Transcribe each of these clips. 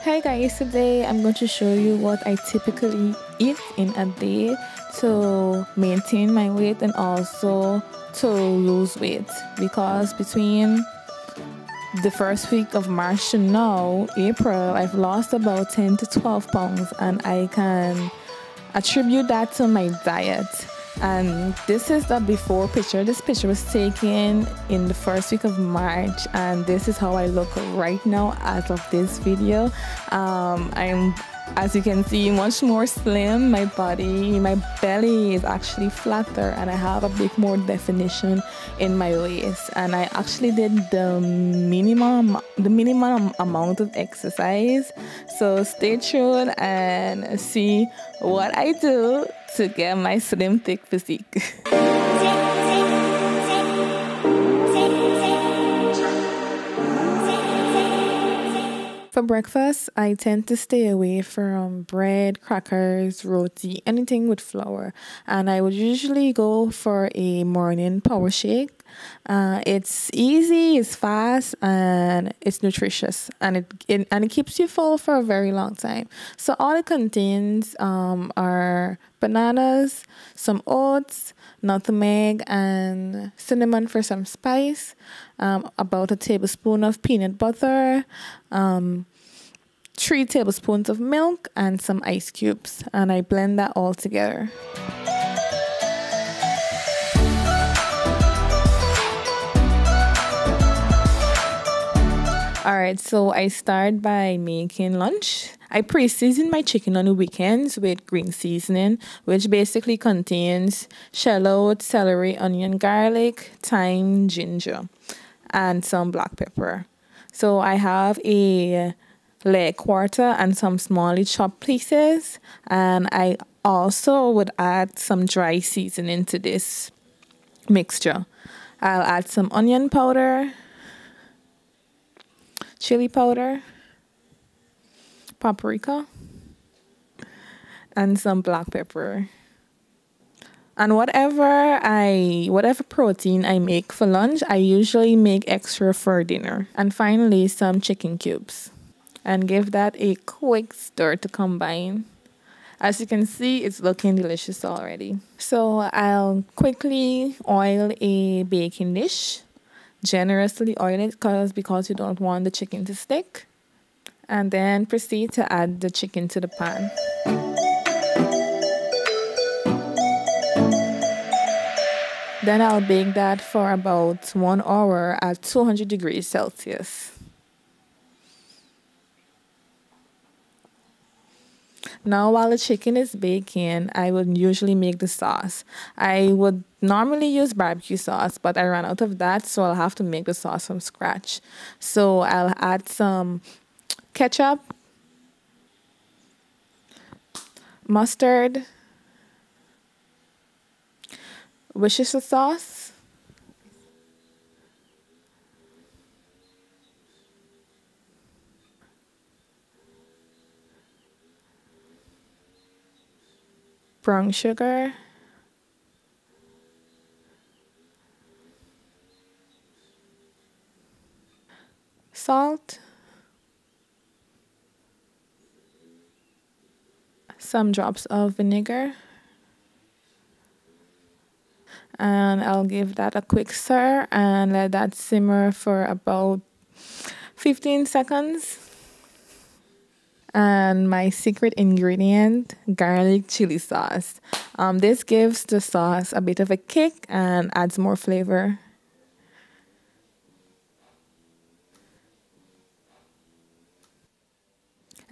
Hi guys, today I'm going to show you what I typically eat in a day to maintain my weight and also to lose weight, because between the first week of March to now, April, I've lost about 10 to 12 pounds, and I can attribute that to my diet. And this is the before picture. This picture was taken in the first week of March, and this is how I look right now as of this video. I'm, as you can see, much more slim. My body, my belly is actually flatter, and I have a bit more definition in my waist. And I actually did the minimum amount of exercise. So stay tuned and see what I do to get my slim thick physique. For breakfast, I tend to stay away from bread, crackers, roti, anything with flour. And I would usually go for a morning power shake. It's easy, it's fast, and it's nutritious. And it keeps you full for a very long time. So all it contains are bananas, some oats, nutmeg, and cinnamon for some spice, about a tablespoon of peanut butter, 3 tablespoons of milk, and some ice cubes. And I blend that all together. Alright, so I start by making lunch. I pre-season my chicken on the weekends with green seasoning, which basically contains shallot, celery, onion, garlic, thyme, ginger, and some black pepper. So I have a leg quarter and some smally chopped pieces, and I also would add some dry seasoning to this mixture. I'll add some onion powder, chili powder, paprika, and some black pepper. And whatever protein I make for lunch, I usually make extra for dinner. And finally, some chicken cubes. And give that a quick stir to combine. As you can see, it's looking delicious already. So I'll quickly oil a baking dish. Generously oil it because you don't want the chicken to stick. And then proceed to add the chicken to the pan. Then I'll bake that for about 1 hour at 200 degrees Celsius. Now, while the chicken is baking, I would usually make the sauce. I would normally use barbecue sauce, but I ran out of that, so I'll have to make the sauce from scratch. So I'll add some ketchup, mustard, Worcestershire sauce, brown sugar, salt, some drops of vinegar, and I'll give that a quick stir and let that simmer for about 15 seconds. And my secret ingredient, garlic chili sauce. This gives the sauce a bit of a kick and adds more flavor.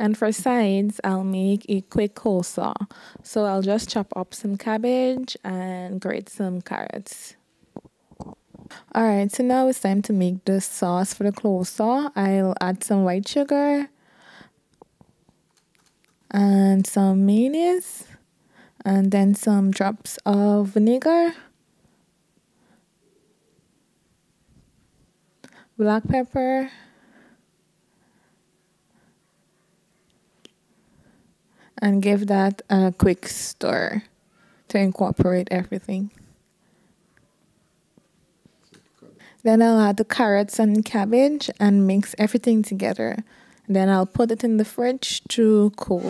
And for sides, I'll make a quick coleslaw. So I'll just chop up some cabbage and grate some carrots. Alright, so now it's time to make the sauce for the coleslaw. I'll add some white sugar and some mayonnaise, and then some drops of vinegar, black pepper, and give that a quick stir to incorporate everything. Then I'll add the carrots and cabbage and mix everything together. Then I'll put it in the fridge to cool.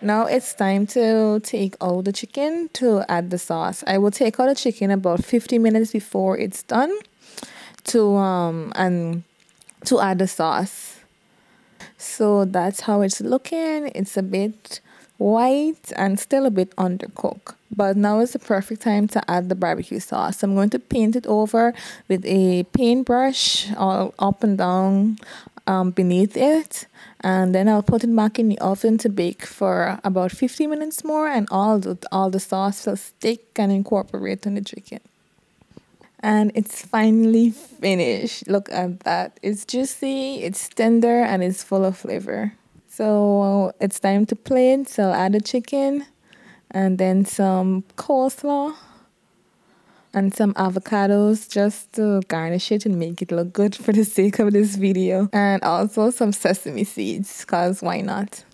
Now it's time to take out the chicken to add the sauce. I will take out the chicken about 50 minutes before it's done to add the sauce. So that's how it's looking. It's a bit white and still a bit undercooked. But now is the perfect time to add the barbecue sauce. I'm going to paint it over with a paintbrush all up and down beneath it, and then I'll put it back in the oven to bake for about 50 minutes more, and all the sauce will stick and incorporate on the chicken. And it's finally finished. Look at that. It's juicy, it's tender, and it's full of flavor. So it's time to plate. So I'll add the chicken and then some coleslaw and some avocados just to garnish it and make it look good for the sake of this video. And also some sesame seeds, because why not?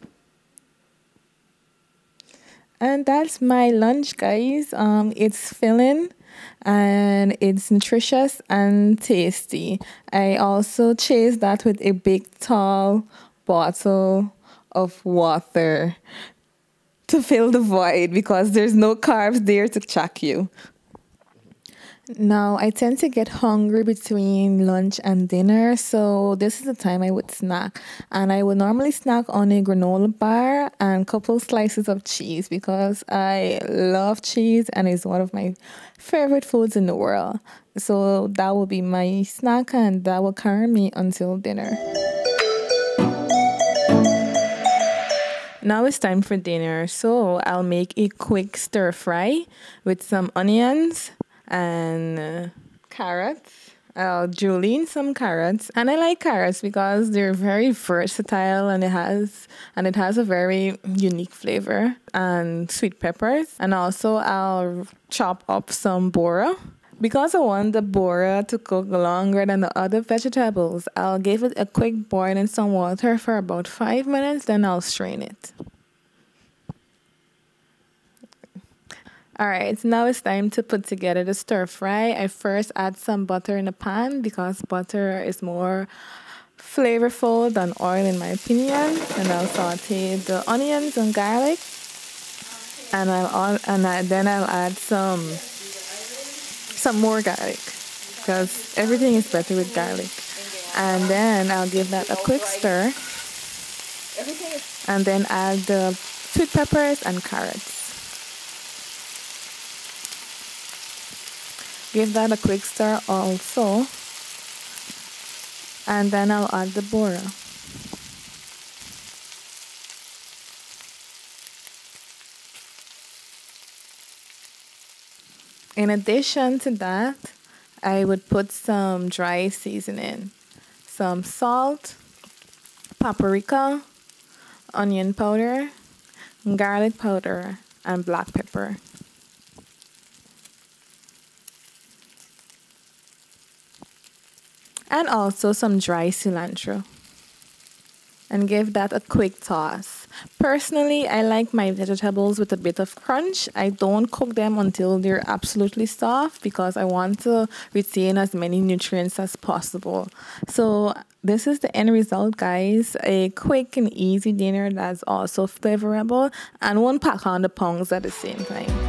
And that's my lunch, guys. It's filling and it's nutritious and tasty. I also chased that with a big tall bottle of water to fill the void because there's no carbs there to check you. Now, I tend to get hungry between lunch and dinner, so this is the time I would snack. And I would normally snack on a granola bar and a couple slices of cheese because I love cheese and it's one of my favorite foods in the world. So that will be my snack and that will carry me until dinner. Now it's time for dinner, so I'll make a quick stir fry with some onions and carrots. I'll julienne some carrots, and I like carrots because they're very versatile and it has a very unique flavor, and sweet peppers. And also I'll chop up some bora. Because I want the bora to cook longer than the other vegetables, I'll give it a quick boil in some water for about 5 minutes, then I'll strain it. Alright, so now it's time to put together the stir fry. I first add some butter in the pan because butter is more flavorful than oil in my opinion. And I'll saute the onions and garlic. And then I'll add some more garlic because everything is better with garlic. And then I'll give that a quick stir. And then add the sweet peppers and carrots. Give that a quick stir also. And then I'll add the bora. In addition to that, I would put some dry seasoning. Some salt, paprika, onion powder, garlic powder, and black pepper. And also some dry cilantro. And give that a quick toss. Personally, I like my vegetables with a bit of crunch. I don't cook them until they're absolutely soft because I want to retain as many nutrients as possible. So this is the end result, guys. A quick and easy dinner that's also flavorful and won't pack on the pounds at the same time.